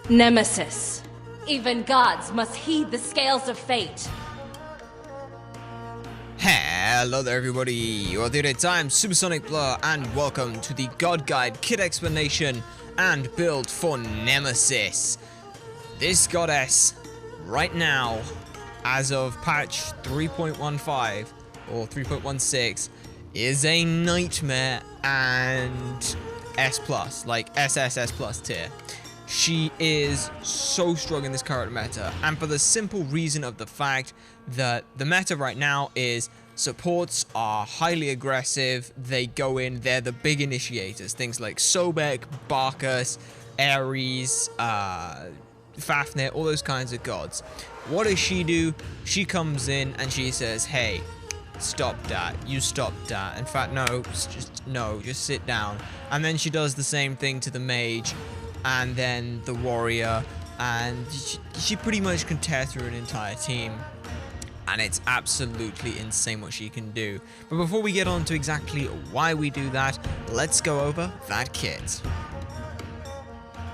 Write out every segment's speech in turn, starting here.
Nemesis. Even gods must heed the scales of fate. Hello there everybody, you're there at time, SuperSonicBlur, and welcome to the God Guide kit explanation and build for Nemesis. This goddess, right now, as of patch 3.15 or 3.16, is a nightmare and S+, like SSS+ tier. She is so strong in this current meta, and for the simple reason of the fact that the meta right now is supports are highly aggressive. They go in, they're the big initiators, things like Sobek, Barkus, Ares, Fafnir, all those kinds of gods. What does she do? She comes in and she says, hey, stop that, you stop that. In fact, just sit down. And then she does the same thing to the mage and then the warrior, and she pretty much can tear through an entire team, and it's absolutely insane what she can do. But before we get on to exactly why we do that, let's go over that kit.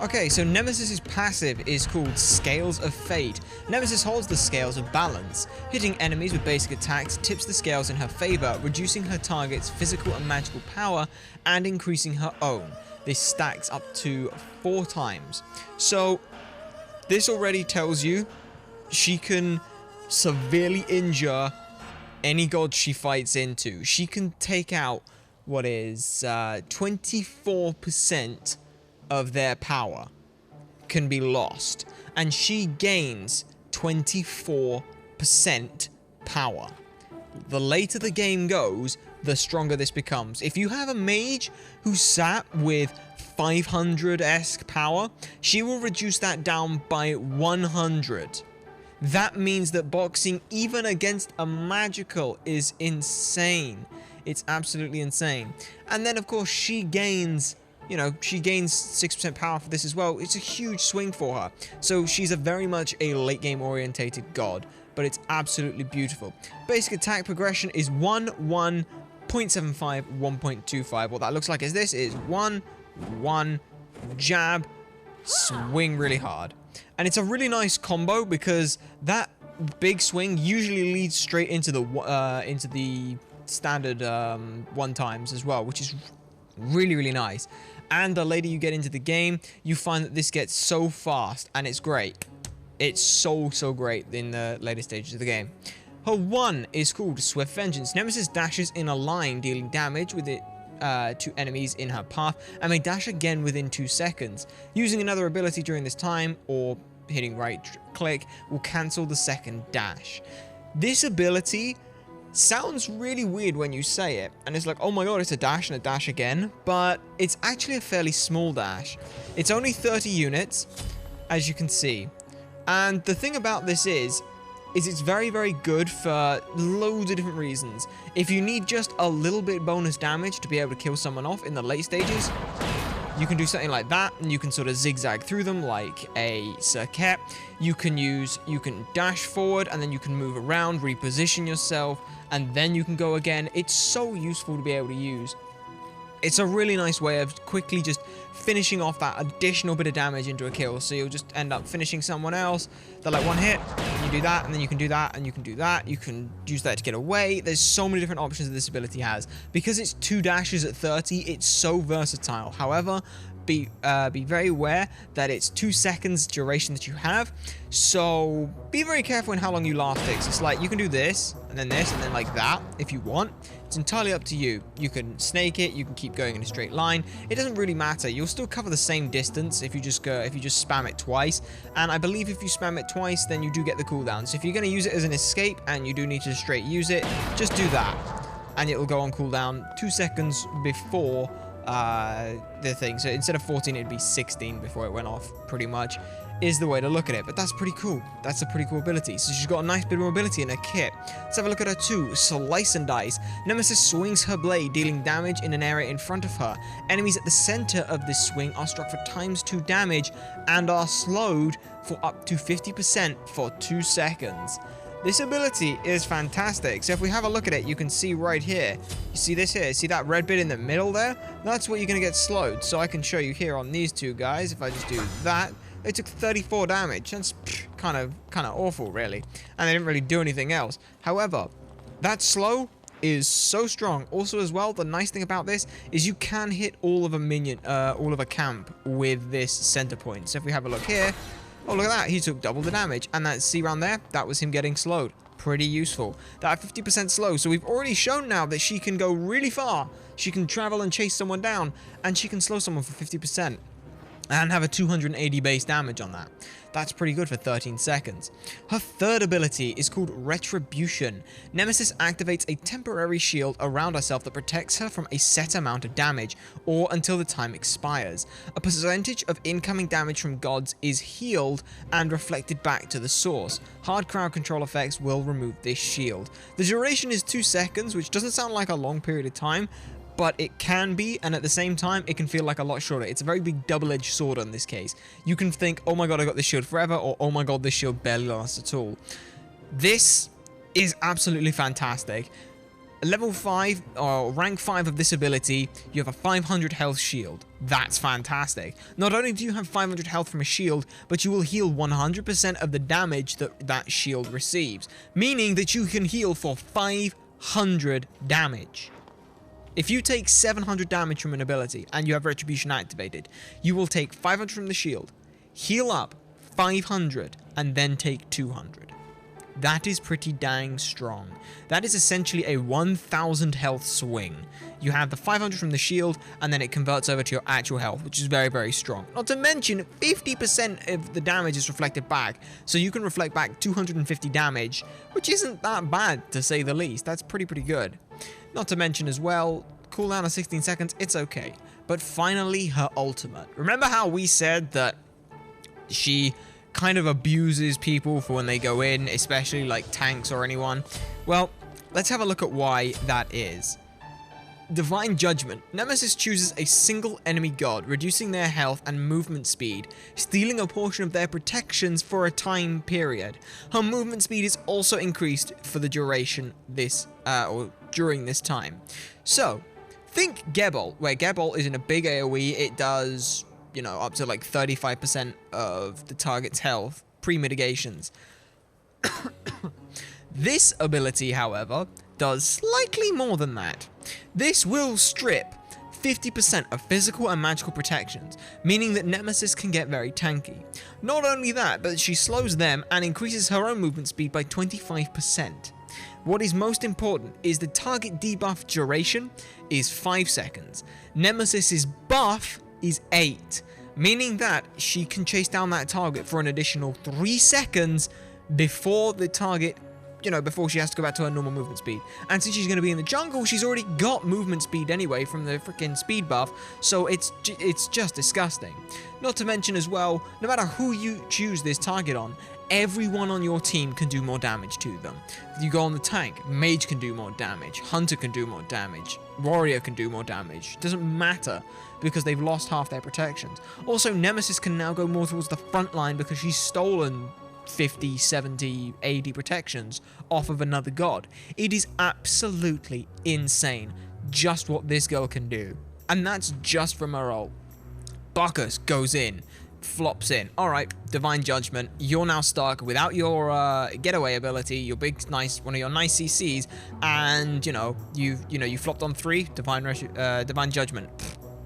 Okay, so Nemesis's passive is called Scales of Fate. Nemesis holds the scales of balance. Hitting enemies with basic attacks tips the scales in her favor, reducing her target's physical and magical power and increasing her own. This stacks up to 4 times. So this already tells you she can severely injure any god she fights into. She can take out what is 24% of their power can be lost, and she gains 24% power. The later the game goes, the stronger this becomes. If you have a mage who sat with 500-esque power, she will reduce that down by 100. That means that boxing even against a magical is insane. It's absolutely insane. And then of course she gains, she gains 6% power for this as well. It's a huge swing for her. So she's a very much a late game orientated god, but it's absolutely beautiful. Basic attack progression is 1, 1, 0.75, 1.25. What that looks like is this is 1, 1, jab, swing really hard. And it's a really nice combo because that big swing usually leads straight into the standard 1 times as well, which is really, really nice. And the later you get into the game, you find that this gets so fast, and it's great. It's so great in the later stages of the game. Her 1 is called Swift Vengeance. Nemesis dashes in a line, dealing damage with it to enemies in her path, and may dash again within 2 seconds. Using another ability during this time, or hitting right click, will cancel the second dash. This ability sounds really weird when you say it, and it's like, oh my god, it's a dash and a dash again, but it's actually a fairly small dash. It's only 30 units, as you can see. And the thing about this is it's very, very good for loads of different reasons. If you need just a little bit bonus damage to be able to kill someone off in the late stages, you can do something like that, and you can sort of zigzag through them like a circuit. You can dash forward, and then you can move around, reposition yourself, and then you can go again. It's so useful to be able to use. It's a really nice way of quickly just finishing off that additional bit of damage into a kill. So you'll just end up finishing someone else. They're like 1 hit, and you do that, and then you can do that, and you can do that. You can use that to get away. There's so many different options that this ability has. Because it's 2 dashes at 30, it's so versatile. However, be very aware that it's 2 seconds duration that you have, so be very careful in how long you last it. It's like you can do this and then like that if you want. It's entirely up to you. You can snake it, you can keep going in a straight line. It doesn't really matter. You'll still cover the same distance if you just spam it twice. And I believe if you spam it twice, then you do get the cooldown. So if you're going to use it as an escape and you do need to straight use it, just do that, and it will go on cooldown 2 seconds before the thing. So instead of 14, it'd be 16 before it went off, pretty much, is the way to look at it. But that's pretty cool. That's a pretty cool ability. So she's got a nice bit of mobility in her kit. Let's have a look at her 2, Slice and Dice. Nemesis swings her blade, dealing damage in an area in front of her. Enemies at the center of this swing are struck for ×2 damage and are slowed for up to 50% for 2 seconds. This ability is fantastic. So if we have a look at it, you can see right here. You see this here? See that red bit in the middle there? That's what you're going to get slowed. So I can show you here on these two guys. If I just do that, They took 34 damage. That's kind of awful, really. And they didn't really do anything else. However, that slow is so strong. Also, as well, the nice thing about this is you can hit all of a camp with this center point. So if we have a look here, oh, look at that. He took double the damage. And that C round there, that was him getting slowed. Pretty useful. That 50% slow. So we've already shown now that she can go really far. She can travel and chase someone down. And she can slow someone for 50%. And have a 280 base damage on that. That's pretty good for 13 seconds. Her third ability is called Retribution. Nemesis activates a temporary shield around herself that protects her from a set amount of damage, or until the time expires. A percentage of incoming damage from gods is healed and reflected back to the source. Hard crowd control effects will remove this shield. The duration is 2 seconds, which doesn't sound like a long period of time, but it can be, and at the same time, it can feel like a lot shorter. It's a very big double-edged sword in this case. You can think, oh my god, I got this shield forever, or oh my god, this shield barely lasts at all. This is absolutely fantastic. Level 5, or rank 5 of this ability, you have a 500 health shield. That's fantastic. Not only do you have 500 health from a shield, but you will heal 100% of the damage that shield receives. Meaning that you can heal for 500 damage. If you take 700 damage from an ability and you have Retribution activated, you will take 500 from the shield, heal up 500, and then take 200. That is pretty dang strong. That is essentially a 1000 health swing. You have the 500 from the shield, and then it converts over to your actual health, which is very, very strong. Not to mention, 50% of the damage is reflected back, so you can reflect back 250 damage, which isn't that bad, to say the least. That's pretty good. Not to mention as well, cooldown of 16 seconds, it's okay. But finally, her ultimate. Remember how we said that she kind of abuses people for when they go in, especially like tanks or anyone? Well, let's have a look at why that is. Divine Judgment. Nemesis chooses a single enemy god, reducing their health and movement speed, stealing a portion of their protections for a time period. Her movement speed is also increased for the duration during this time. So, think Gebel, where Gebel is in a big AoE, it does, you know, up to like 35% of the target's health, pre-mitigations. This ability, however, does slightly more than that. This will strip 50% of physical and magical protections, meaning that Nemesis can get very tanky. Not only that, but she slows them and increases her own movement speed by 25%. What is most important is the target debuff duration is 5 seconds. Nemesis's buff is 8, meaning that she can chase down that target for an additional 3 seconds before the target, before she has to go back to her normal movement speed. And since she's going to be in the jungle, she's already got movement speed anyway from the freaking speed buff, so it's just disgusting. Not to mention as well, no matter who you choose this target on, everyone on your team can do more damage to them. If you go on the tank, Mage can do more damage, Hunter can do more damage, Warrior can do more damage. Doesn't matter, because they've lost half their protections. Also, Nemesis can now go more towards the front line because she's stolen 50, 70, 80 protections off of another god. It is absolutely insane just what this girl can do. And that's just from her ult. Bacchus goes in, flops in. Alright, Divine Judgment, you're now stuck without your getaway ability, your big nice, one of your nice CCs, and you flopped on 3, Divine Judgment.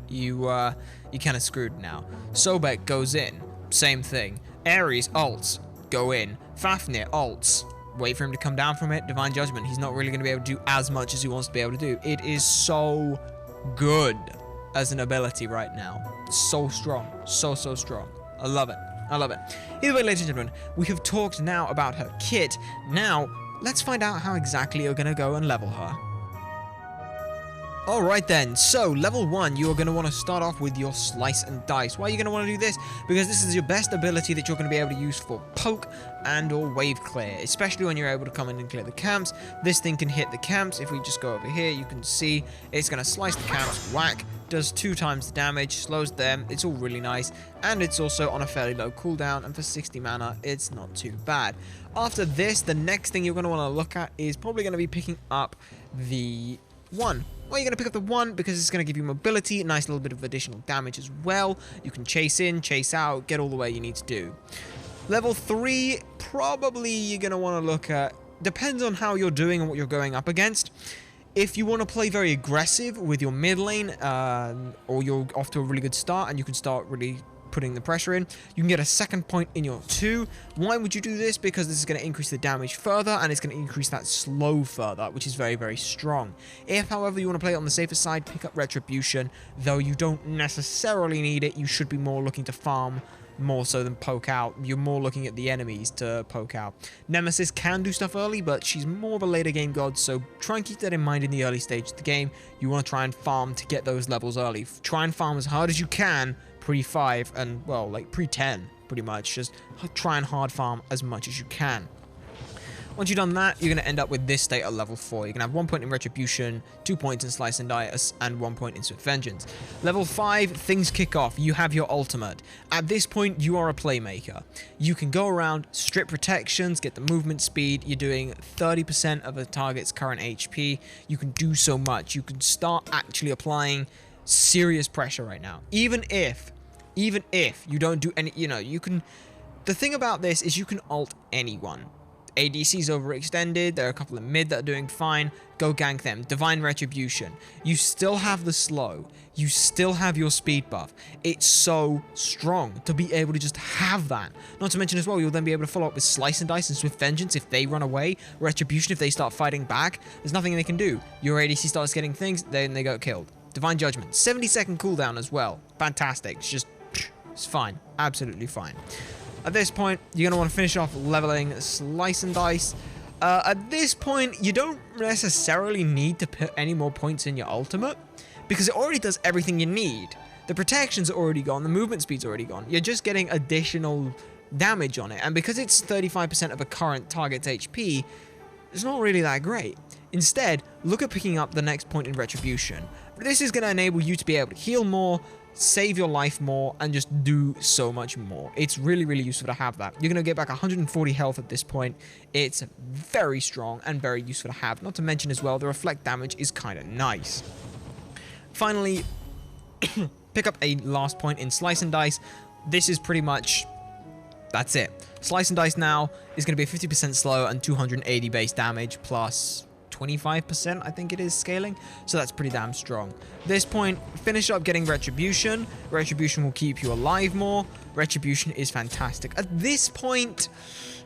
You kind of screwed now. Sobek goes in, same thing. Ares ults, go in. Fafnir ults, wait for him to come down from it. Divine Judgment, he's not really going to be able to do as much as he wants to be able to do. It is so good as an ability right now. So strong. So strong. I love it. I love it. Either way, ladies and gentlemen, we have talked now about her kit. Now, let's find out how exactly you're going to go and level her. Alright then, so level 1, you're going to want to start off with your Slice and Dice. Why are you going to want to do this? Because this is your best ability that you're going to be able to use for poke and or wave clear, especially when you're able to come in and clear the camps. This thing can hit the camps. If we just go over here, you can see it's going to slice the camps, whack, does 2 times the damage, slows them, it's all really nice, and it's also on a fairly low cooldown, and for 60 mana, it's not too bad. After this, the next thing you're going to want to look at is probably going to be picking up the 1. Well, you're going to pick up the 1 because it's going to give you mobility, a nice little bit of additional damage as well. You can chase in, chase out, get all the way you need to do. Level 3, probably you're going to want to look at, depends on how you're doing and what you're going up against. If you want to play very aggressive with your mid lane, or you're off to a really good start and you can start really putting the pressure in, you can get a second point in your 2. Why would you do this? Because this is going to increase the damage further and it's going to increase that slow further, which is very, very strong. If, however, you want to play it on the safer side, pick up Retribution. Though you don't necessarily need it, you should be more looking to farm more so than poke out. You're more looking at the enemies to poke out. Nemesis can do stuff early, but she's more of a later game god, so try and keep that in mind in the early stage of the game. You want to try and farm to get those levels early. Try and farm as hard as you can pre-5 and, well, like pre-10, pretty much. Just try and hard farm as much as you can. Once you've done that, you're going to end up with this state at level 4. You're going to have 1 point in Retribution, 2 points in Slice and Dice, and 1 point in Swift Vengeance. Level 5, things kick off. You have your ultimate. At this point, you are a playmaker. You can go around, strip protections, get the movement speed. You're doing 30% of a target's current HP. You can do so much. You can start actually applying serious pressure right now. Even if you don't do any, you can... The thing about this is you can ult anyone. ADC's overextended, there are a couple of mid that are doing fine, go gank them. Divine Retribution. You still have the slow, you still have your speed buff. It's so strong to be able to just have that. Not to mention as well, you'll then be able to follow up with Slice and Dice and Swift Vengeance if they run away, Retribution if they start fighting back. There's nothing they can do. Your ADC starts getting things, then they get killed. Divine Judgment, 70-second cooldown as well. Fantastic, it's fine, absolutely fine. At this point, you're going to want to finish off leveling Slice and Dice. At this point, you don't necessarily need to put any more points in your ultimate, because it already does everything you need. The protection's already gone, the movement speed's already gone. You're just getting additional damage on it, and because it's 35% of a current target's HP, it's not really that great. Instead, look at picking up the next point in Retribution. This is going to enable you to be able to heal more, save your life more, and just do so much more. It's really, really useful to have that. You're going to get back 140 health at this point. It's very strong and very useful to have. Not to mention as well, the reflect damage is kind of nice. Finally, pick up a last point in Slice and Dice. This is pretty much... that's it. Slice and Dice now is going to be a 50% slow and 280 base damage plus 25%, I think it is, scaling. So that's pretty damn strong. At this point, finish up getting Retribution. Retribution will keep you alive more. Retribution is fantastic. At this point,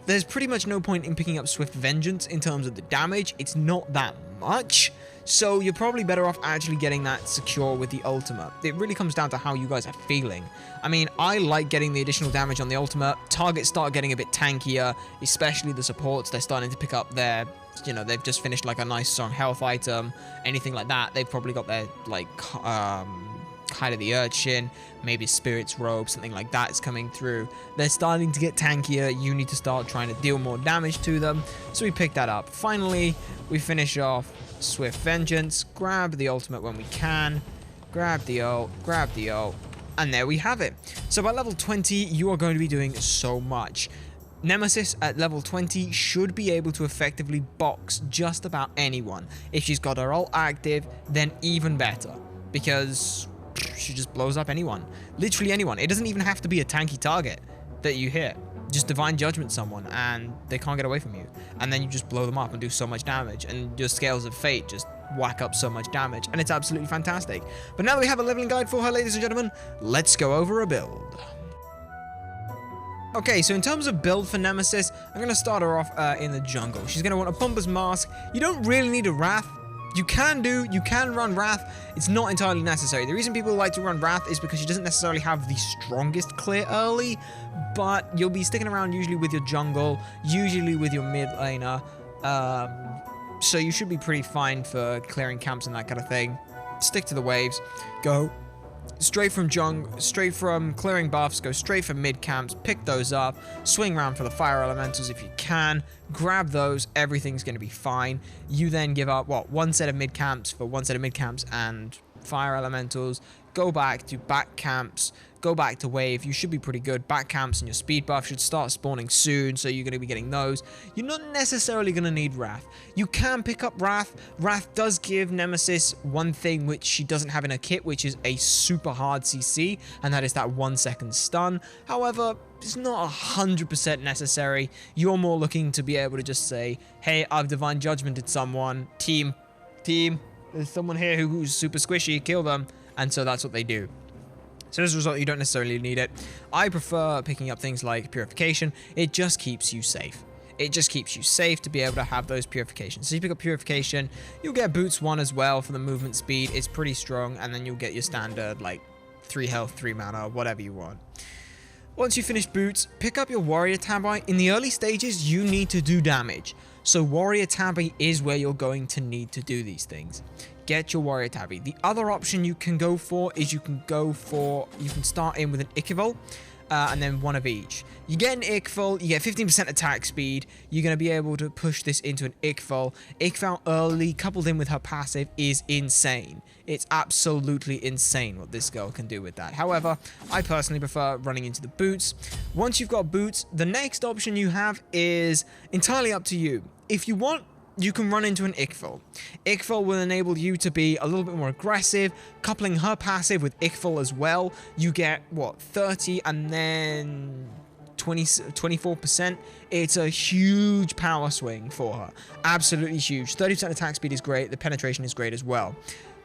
there's pretty much no point in picking up Swift Vengeance in terms of the damage. It's not that much. So you're probably better off actually getting that secure with the ultimate. It really comes down to how you guys are feeling. I mean, I like getting the additional damage on the ultimate. Targets start getting a bit tankier, especially the supports. They're starting to pick up their, they've just finished like a nice strong health item, anything like that. They've probably got their like Hide of the Urchin, maybe Spirit's Robe, something like that is coming through. They're starting to get tankier. You need to start trying to deal more damage to them. So we pick that up. Finally, we finish off Swift Vengeance, grab the ultimate when we can, grab the ult, and there we have it. So by level 20, you are going to be doing so much. Nemesis at level 20 should be able to effectively box just about anyone. If she's got her ult active, then even better, because she just blows up anyone. Literally anyone. It doesn't even have to be a tanky target that you hit. Just Divine Judgment someone and they can't get away from you. And then you just blow them up and do so much damage. And your Scales of Fate just whack up so much damage. And it's absolutely fantastic. But now that we have a leveling guide for her, ladies and gentlemen, let's go over a build. Okay, so in terms of build for Nemesis, I'm going to start her off in the jungle. She's going to want a Pumper's Mask. You don't really need a Wrath. You can run Wrath. It's not entirely necessary. The reason people like to run Wrath is because she doesn't necessarily have the strongest clear early, but you'll be sticking around usually with your jungle, usually with your mid laner, so you should be pretty fine for clearing camps and that kind of thing. Stick to the waves. Go straight from clearing buffs, go straight for mid camps, pick those up, swing around for the fire elementals if you can, grab those, everything's going to be fine. You then give up, one set of mid camps for one set of mid camps and fire elementals, go back to back camps, go back to wave. You should be pretty good. Back camps and your speed buff should start spawning soon, so you're going to be getting those. You're not necessarily going to need Wrath. You can pick up Wrath. Wrath does give Nemesis one thing which she doesn't have in her kit, which is a super hard CC, and that is that 1 second stun. However, it's not 100% necessary. You're more looking to be able to just say, hey, I've Divine Judgmented someone. Team, there's someone here who's super squishy, kill them. And so that's what they do. So as a result, you don't necessarily need it. I prefer picking up things like Purification. It just keeps you safe. It just keeps you safe to be able to have those Purifications. So you pick up Purification, you'll get Boots 1 as well for the movement speed. It's pretty strong, and then you'll get your standard, like, 3 health, 3 mana, whatever you want. Once you finish Boots, pick up your Warrior Tabby. In the early stages, you need to do damage. So Warrior Tabby is where you're going to need to do these things. Get your Warrior Tabby. The other option you can go for is you can start in with an Ichthys, and then one of each. You get an Ichthys, you get 15% attack speed. You're going to be able to push this into an Ichthys. Ichthys early, coupled in with her passive, is insane. It's absolutely insane what this girl can do with that. However, I personally prefer running into the Boots. Once you've got Boots, the next option you have is entirely up to you. If you want, you can run into an Ichthys. Ichthys will enable you to be a little bit more aggressive. Coupling her passive with Ichthys as well, you get, what, 30 and then 24%. It's a huge power swing for her. Absolutely huge. 30% attack speed is great. The penetration is great as well.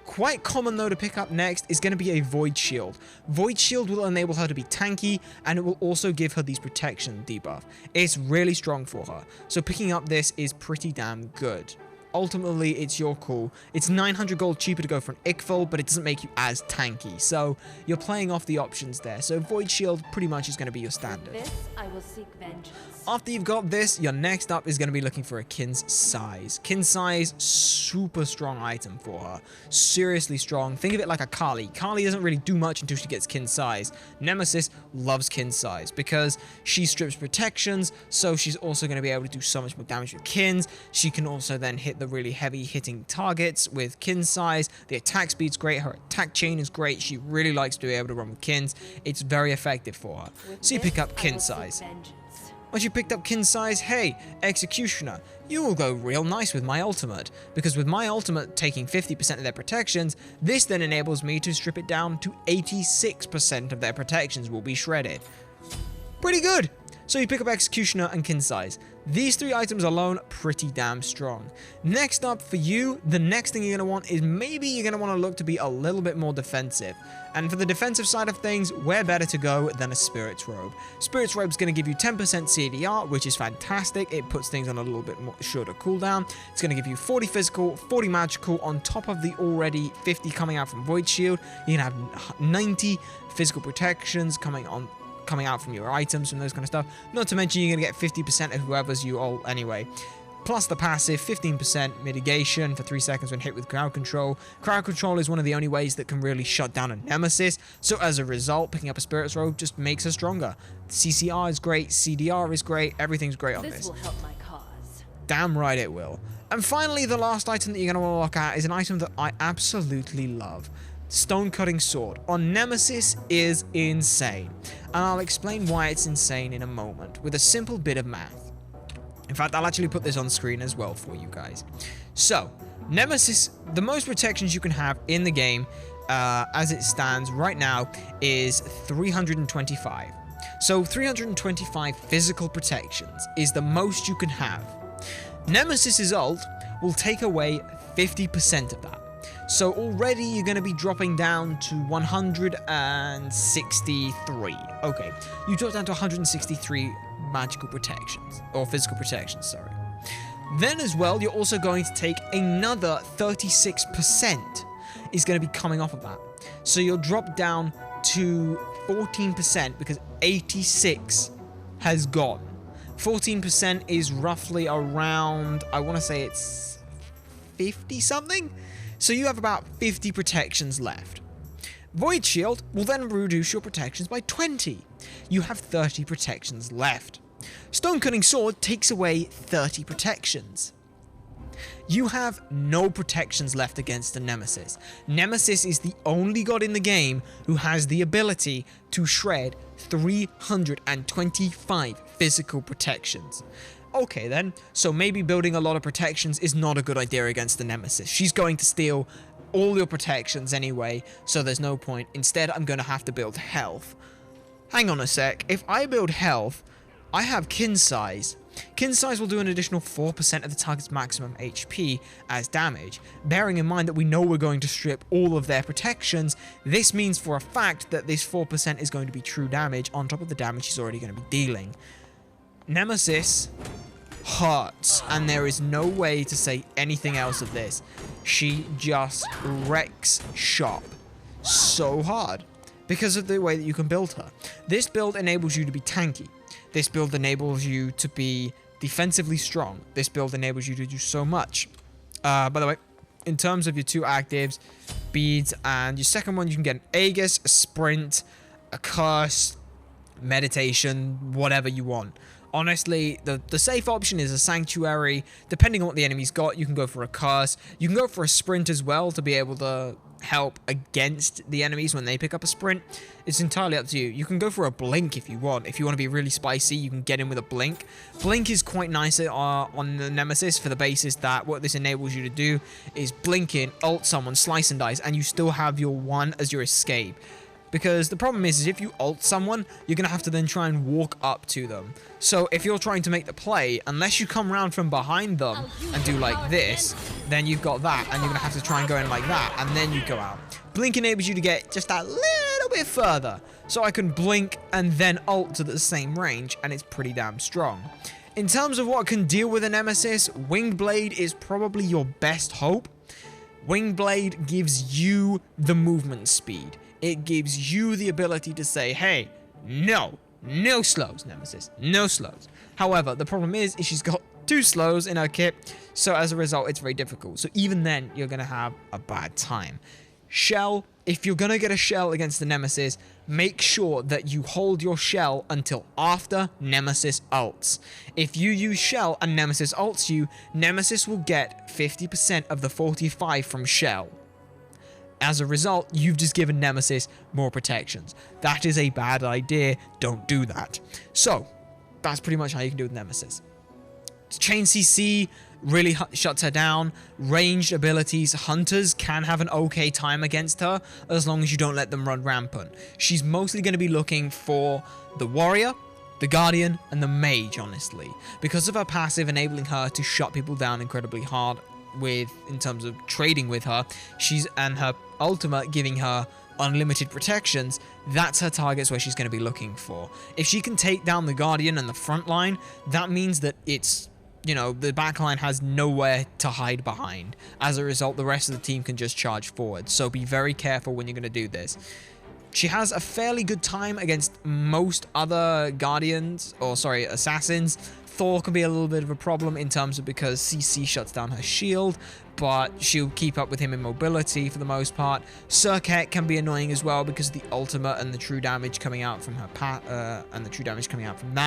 Quite common though to pick up next is going to be a Void Shield. Void Shield will enable her to be tanky, and it will also give her these protection debuff. It's really strong for her, so picking up this is pretty damn good. Ultimately, it's your call. It's 900 gold cheaper to go for an Ichthys, but it doesn't make you as tanky, so you're playing off the options there. So Void Shield pretty much is going to be your standard. This I will seek vengeance. After you've got this, your next up is going to be looking for a Kin's Size. Kin's Size, super strong item for her. Seriously strong. Think of it like a Kali. Kali doesn't really do much until she gets Kin's Size. Nemesis loves Kin's Size because she strips protections, so she's also going to be able to do so much more damage with Kins. She can also then hit the really heavy hitting targets with Kin's Size. The attack speed's great. Her attack chain is great. She really likes to be able to run with Kins. It's very effective for her. So you pick up Kin's Size. Once you picked up Kin's Size, hey, Executioner, you will go real nice with my ultimate, because with my ultimate taking 50% of their protections, this then enables me to strip it down to 86% of their protections will be shredded. Pretty good! So you pick up Executioner and Kin's Size. These 3 items alone, pretty damn strong. Next up for you, the next thing you're going to want is maybe you're going to want to look to be a little bit more defensive. And for the defensive side of things, where better to go than a Spirit's Robe? Spirit's Robe is going to give you 10% CDR, which is fantastic. It puts things on a little bit more shorter cooldown. It's going to give you 40 physical, 40 magical on top of the already 50 coming out from Void Shield. You're going to have 90 physical protections coming out from your items and those kind of stuff. Not to mention you're going to get 50% of whoever's you all anyway. Plus the passive, 15% mitigation for 3 seconds when hit with crowd control. Crowd control is one of the only ways that can really shut down a Nemesis, so as a result, picking up a Spirit's Robe just makes her stronger. CCR is great, CDR is great, everything's great on this. This will help my cause. Damn right it will. And finally, the last item that you're going to want to look at is an item that I absolutely love. Stone Cutting Sword on Nemesis is insane, and I'll explain why it's insane in a moment with a simple bit of math. In fact, I'll actually put this on screen as well for you guys. So, Nemesis, the most protections you can have in the game as it stands right now is 325. So 325 physical protections is the most you can have. Nemesis's ult will take away 50% of that. So already you're going to be dropping down to 163. Okay, you drop down to 163 magical protections, or physical protections, sorry. Then as well, you're also going to take another 36% is going to be coming off of that. So you'll drop down to 14% because 86 has gone. 14% is roughly around, I want to say it's 50 something. So you have about 50 protections left. Void Shield will then reduce your protections by 20. You have 30 protections left. Stone Cutting Sword takes away 30 protections. You have no protections left against the Nemesis. Nemesis is the only god in the game who has the ability to shred 325 physical protections. Okay then, so maybe building a lot of protections is not a good idea against the Nemesis. She's going to steal all your protections anyway, so there's no point. Instead, I'm going to have to build health. Hang on a sec, if I build health, I have kin size. Kin size will do an additional 4% of the target's maximum HP as damage. Bearing in mind that we know we're going to strip all of their protections, this means for a fact that this 4% is going to be true damage on top of the damage he's already going to be dealing. Nemesis hurts, and there is no way to say anything else of this. She just wrecks shop so hard because of the way that you can build her. This build enables you to be tanky. This build enables you to be defensively strong. This build enables you to do so much. By the way, in terms of your 2 actives, beads, and your second one, you can get an Aegis, a sprint, a curse, meditation, whatever you want. Honestly, the safe option is a sanctuary. Depending on what the enemy's got, you can go for a curse. You can go for a sprint as well to be able to help against the enemies when they pick up a sprint. It's entirely up to you. You can go for a blink if you want. If you want to be really spicy, you can get in with a blink. Blink is quite nice on the Nemesis for the basis that what this enables you to do is blink in, ult someone, slice and dice, and you still have your 1 as your escape. Because the problem is if you ult someone, you're going to have to then try and walk up to them. So if you're trying to make the play, unless you come around from behind them and do like this, then you've got that, and you're going to have to try and go in like that, and then you go out. Blink enables you to get just that little bit further. So I can blink and then ult to the same range, and it's pretty damn strong. In terms of what can deal with a Nemesis, Winged Blade is probably your best hope. Winged Blade gives you the movement speed. It gives you the ability to say, hey, no slows, Nemesis, no slows. However, the problem is she's got 2 slows in her kit, so as a result, it's very difficult. So even then, you're going to have a bad time. Shell, if you're going to get a shell against the Nemesis, make sure that you hold your shell until after Nemesis ults. If you use shell and Nemesis ults you, Nemesis will get 50% of the 45 from shell. As a result, you've just given Nemesis more protections. That is a bad idea. Don't do that. So, that's pretty much how you can do with Nemesis. Chain CC really shuts her down. Ranged abilities, hunters can have an okay time against her as long as you don't let them run rampant. She's mostly going to be looking for the warrior, the guardian, and the mage, honestly. Because of her passive enabling her to shut people down incredibly hard in terms of trading with her, and her ultimate giving her unlimited protections, that's her targets where she's going to be looking for. If she can take down the guardian and the front line, that means that it's, the back line has nowhere to hide behind. As a result, the rest of the team can just charge forward. So be very careful when you're going to do this. She has a fairly good time against most other assassins. Thor can be a little bit of a problem in terms of because CC shuts down her shield, but she'll keep up with him in mobility for the most part. Circuit can be annoying as well because of the ultimate and the true damage coming out from her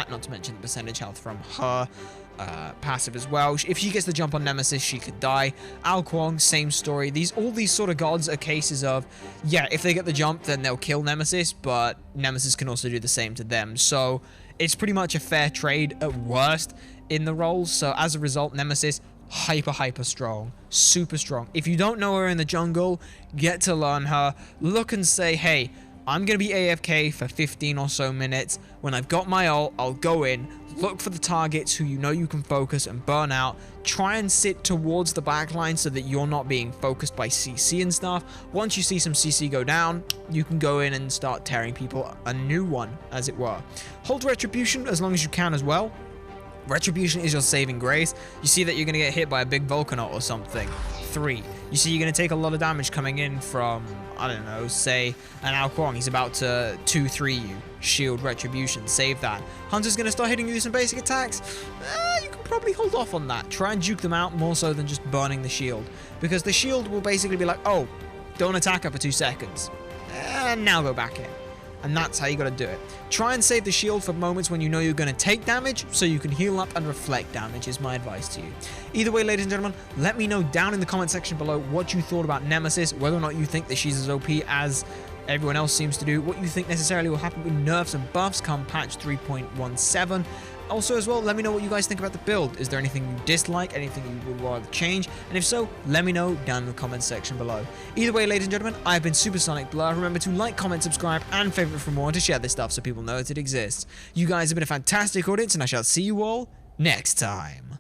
not to mention the percentage health from her passive as well. If she gets the jump on Nemesis, she could die. Ao Kuang, same story. All these sort of gods are cases of, yeah, if they get the jump, then they'll kill Nemesis, but Nemesis can also do the same to them. So it's pretty much a fair trade at worst in the roles. So as a result, Nemesis, hyper strong, super strong. If you don't know her in the jungle, get to learn her. Look and say, hey, I'm going to be AFK for 15 or so minutes. When I've got my ult, I'll go in, look for the targets who you know you can focus and burn out. Try and sit towards the backline so that you're not being focused by CC and stuff. Once you see some CC go down, you can go in and start tearing people a new one, as it were. Hold Retribution as long as you can as well. Retribution is your saving grace. You see that you're going to get hit by a big Volcanaut or something. 3. You see you're going to take a lot of damage coming in from, I don't know, say an Ao Kuang. He's about to 2-3 you. Shield, Retribution, save that. Hunter's going to start hitting you with some basic attacks. You can probably hold off on that. Try and juke them out more so than just burning the shield. Because the shield will basically be like, oh, don't attack her for 2 seconds. And now go back in. and that's how you gotta do it. Try and save the shield for moments when you know you're gonna take damage, so you can heal up and reflect damage is my advice to you. Either way, ladies and gentlemen, let me know down in the comment section below what you thought about Nemesis, whether or not you think that she's as OP as everyone else seems to do, what you think necessarily will happen with nerfs and buffs come patch 3.17. Also as well, let me know what you guys think about the build. Is there anything you dislike, anything you would rather change? And if so, let me know down in the comments section below. Either way, ladies and gentlemen, I've been SuperSonicBlur. Remember to like, comment, subscribe, and favorite for more, and to share this stuff so people know that it exists. You guys have been a fantastic audience, and I shall see you all next time.